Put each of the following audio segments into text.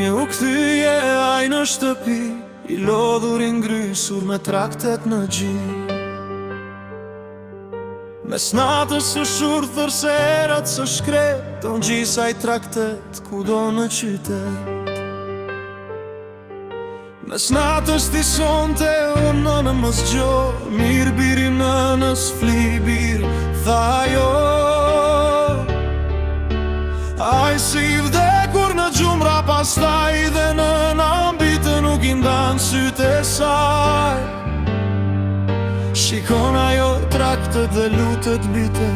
Një u kthye aj në shtëpi, I lodhur I ngrysur me traktet në gjin. Mes natës së shurthër se erat së shkret, Unë gjisa I traktet kudo në qytet. Mes natës ti sonte unë nënë më zgjo, Mirë biri nënës fli birë, tha jo. Aj si I vdekur në gjumra pastaj, Dhe nëna mbite nuk I ndan sytë e saj. Shikon ajo traktet dhe lutet bite,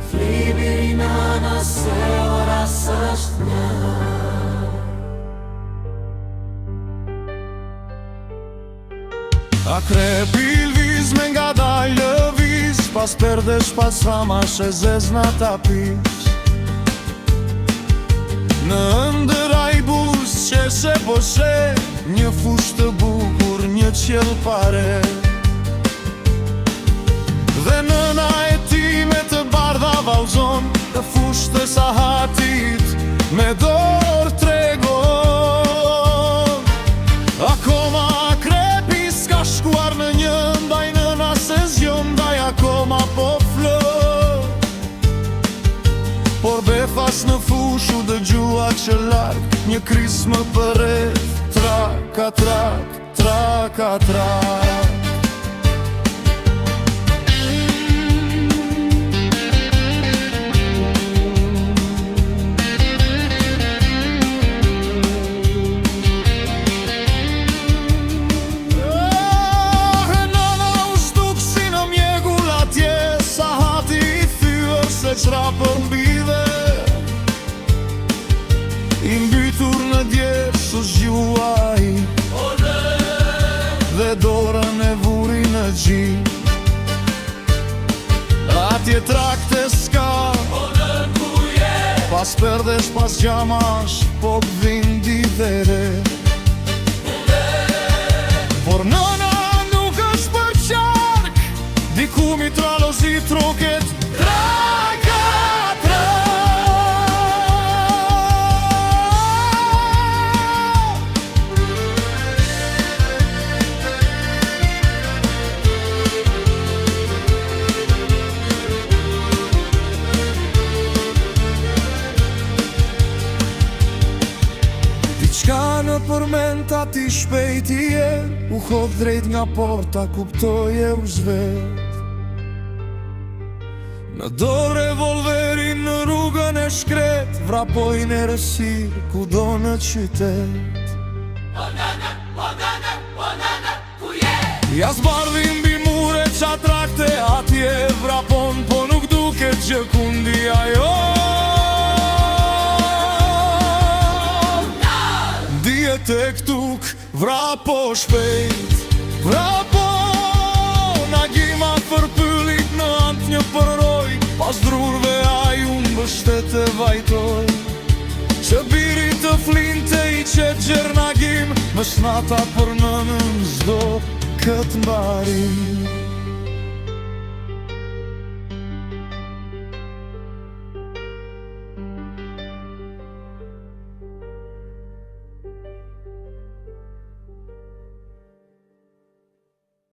Fli biri nëna se ora s'është një. Akrepi lviz me nga dal lëviz, Pas perdesh pas ramash e zezna tapis. Në ndër ai buz që se po she, Një fush të bukur, një qell pare. Dhe nëna e ti me të bardha vallzon, Të fush të sahatit me dorë tregon. Akoma akrepi s'ka shkuar në një, Ndaj nëna se zjon, ndaj akoma po flot. Por befas në fush u dëgjua që larg, Një kris më përreth, trak a trak, trak a trak. Qra për mbidhe, I mbytur në djerë së zgjuaj, Dhe dorën e vuri në gjin. Atje trakte s'ka, Pas perdesh pas gjamash, Po vindi dhe re. Por nëna nuk është për qark, Diku mi tralozi troket, Qka në përmenta ti shpejti je, U hodh drejt nga porta, kuptoje u zvet. Në dorë revolverin në rrugën e shkret, Vrapoj në rësir kudo në qytet. O nëna, ku je? Ja zbardhi mbi mure qa trakte atje, Vrapon po nuk duket gjë kundi ajo. Tek tuk, vrapo shpejt, vrapo. Nagima përpyllit në ant një përroj, Pas drurve a ju mbështet e vajtoj. Që biri të flinte I qet gjernagim, Më snata për nënën zdo këtë mbarim.